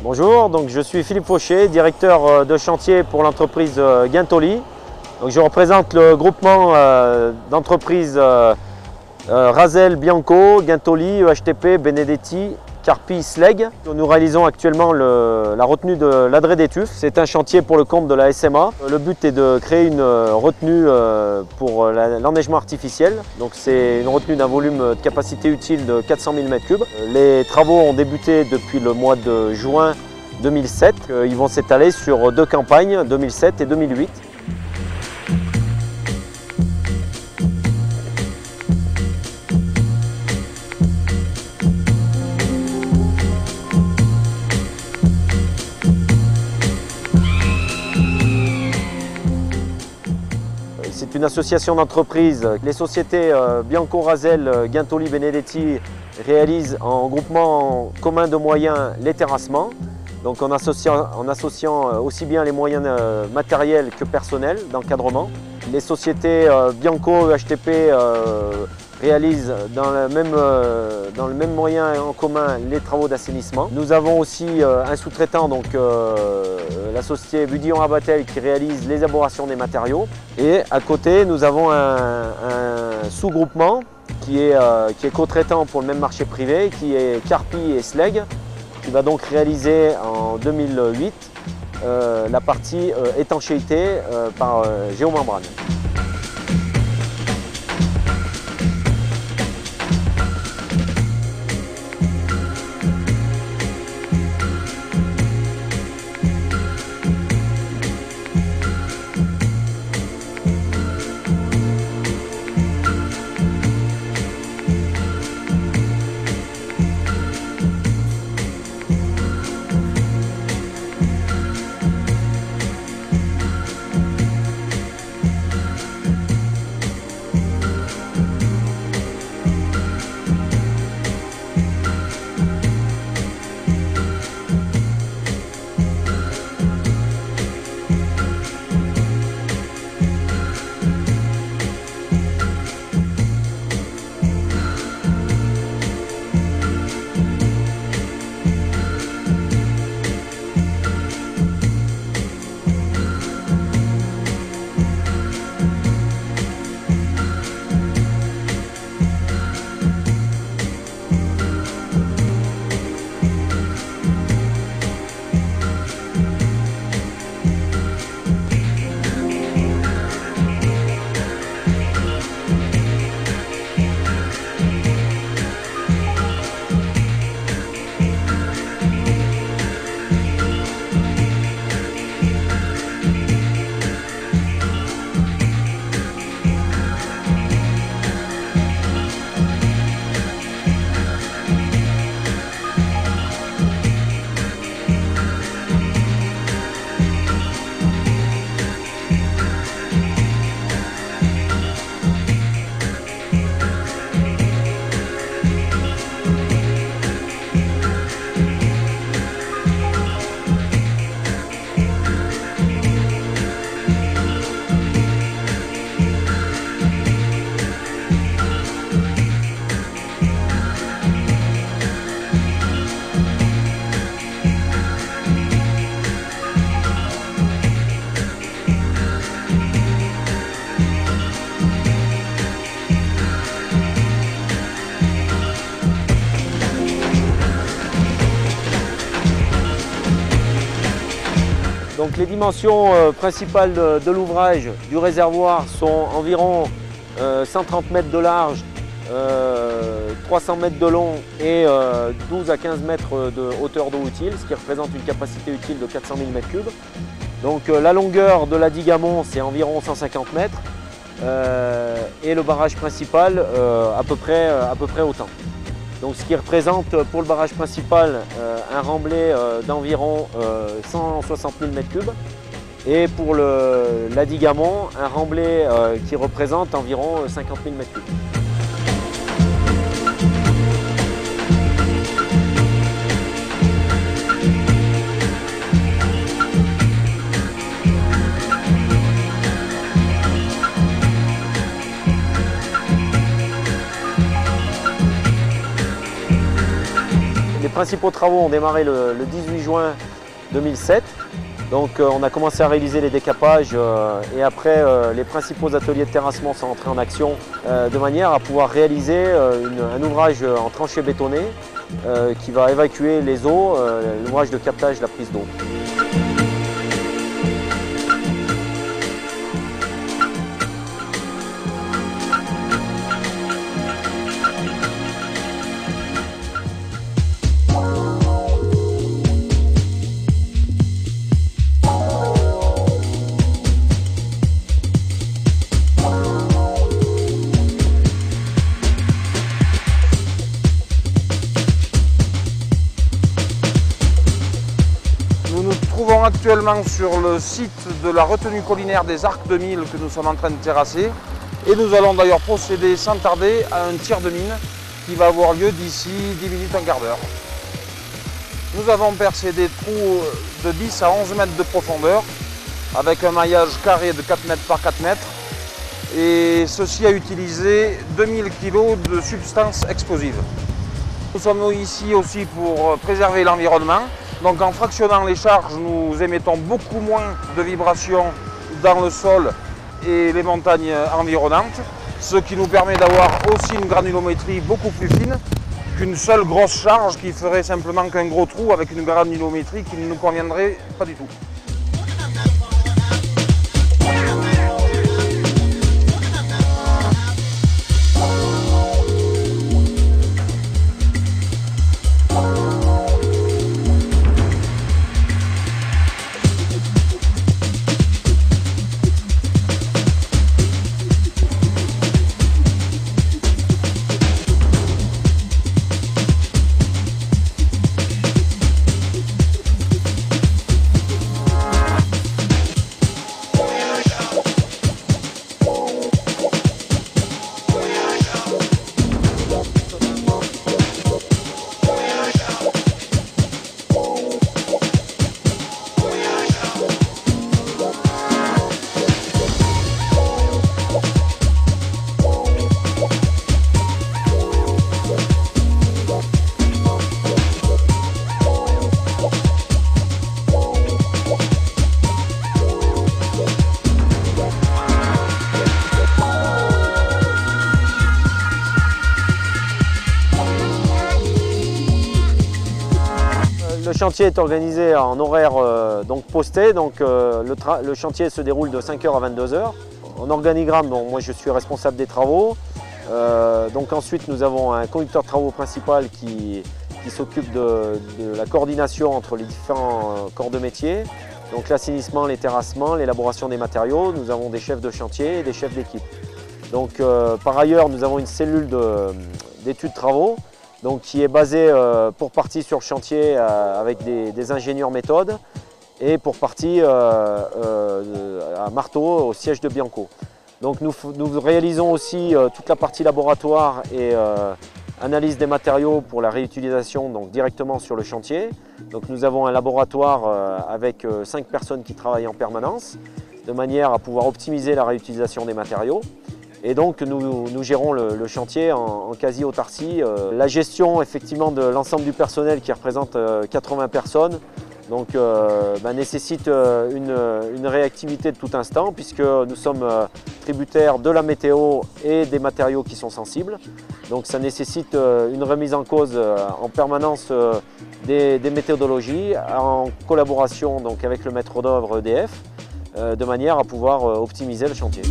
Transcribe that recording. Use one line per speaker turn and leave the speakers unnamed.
Bonjour, donc je suis Philippe Fauché, directeur de chantier pour l'entreprise Guintoli. Donc je représente le groupement d'entreprises Rasel, Bianco, Guintoli, EHTP, Benedetti, Carpi, Sleg. Nous réalisons actuellement la retenue de l'Adret des Tuffes. C'est un chantier pour le compte de la SMA. Le but est de créer une retenue pour l'enneigement artificiel. Donc c'est une retenue d'un volume de capacité utile de 400 000 m3. Les travaux ont débuté depuis le mois de juin 2007. Ils vont s'étaler sur 2 campagnes, 2007 et 2008. C'est une association d'entreprises. Les sociétés Bianco, Rasel, Guintoli, Benedetti réalisent en groupement commun de moyens les terrassements. Donc en associant aussi bien les moyens matériels que personnels d'encadrement. Les sociétés Bianco, EHTP réalisent dans le même moyen en commun les travaux d'assainissement. Nous avons aussi un sous-traitant, donc la société Budillon-Abatel, qui réalise les élaborations des matériaux. Et à côté, nous avons un sous-groupement qui est co-traitant pour le même marché privé, qui est Carpi et Sleg, qui va donc réaliser en 2008 la partie étanchéité par géomembrane. Donc les dimensions principales de l'ouvrage du réservoir sont environ 130 mètres de large, 300 mètres de long et 12 à 15 mètres de hauteur d'eau utile, ce qui représente une capacité utile de 400 000 m3. Donc la longueur de la digue amont, c'est environ 150 mètres et le barrage principal à peu près autant. Donc, ce qui représente pour le barrage principal un remblai d'environ 160 000 m3 et pour la digue amont un remblai qui représente environ 50 000 m3. principaux travaux ont démarré le 18 juin 2007. Donc on a commencé à réaliser les décapages et après les principaux ateliers de terrassement sont entrés en action de manière à pouvoir réaliser un ouvrage en tranchée bétonnée qui va évacuer les eaux, l'ouvrage de captage de la prise d'eau.
Nous nous trouvons actuellement sur le site de la retenue collinaire des Arcs 2000 que nous sommes en train de terrasser et nous allons d'ailleurs procéder sans tarder à un tir de mine qui va avoir lieu d'ici 10 minutes, un quart d'heure. Nous avons percé des trous de 10 à 11 mètres de profondeur avec un maillage carré de 4 mètres par 4 mètres et ceci a utilisé 2000 kg de substances explosives. Nous sommes ici aussi pour préserver l'environnement. Donc en fractionnant les charges, nous émettons beaucoup moins de vibrations dans le sol et les montagnes environnantes, ce qui nous permet d'avoir aussi une granulométrie beaucoup plus fine qu'une seule grosse charge qui ferait simplement qu'un gros trou avec une granulométrie qui ne nous conviendrait pas du tout.
Le chantier est organisé en horaire posté, donc le chantier se déroule de 5 h à 22 h. En organigramme, moi je suis responsable des travaux. Donc ensuite nous avons un conducteur de travaux principal qui s'occupe de la coordination entre les différents corps de métier, donc l'assainissement, les terrassements, l'élaboration des matériaux. Nous avons des chefs de chantier et des chefs d'équipe. Donc par ailleurs nous avons une cellule d'études travaux, donc qui est basée pour partie sur le chantier avec des ingénieurs méthodes et pour partie à Marteau, au siège de Bianco. Donc nous réalisons aussi toute la partie laboratoire et analyse des matériaux pour la réutilisation donc directement sur le chantier. Donc nous avons un laboratoire avec 5 personnes qui travaillent en permanence de manière à pouvoir optimiser la réutilisation des matériaux. Et donc nous gérons le chantier en quasi-autarcie. La gestion effectivement de l'ensemble du personnel qui représente 80 personnes donc, nécessite une réactivité de tout instant puisque nous sommes tributaires de la météo et des matériaux qui sont sensibles. Donc ça nécessite une remise en cause en permanence des méthodologies en collaboration donc, avec le maître d'œuvre EDF de manière à pouvoir optimiser le chantier.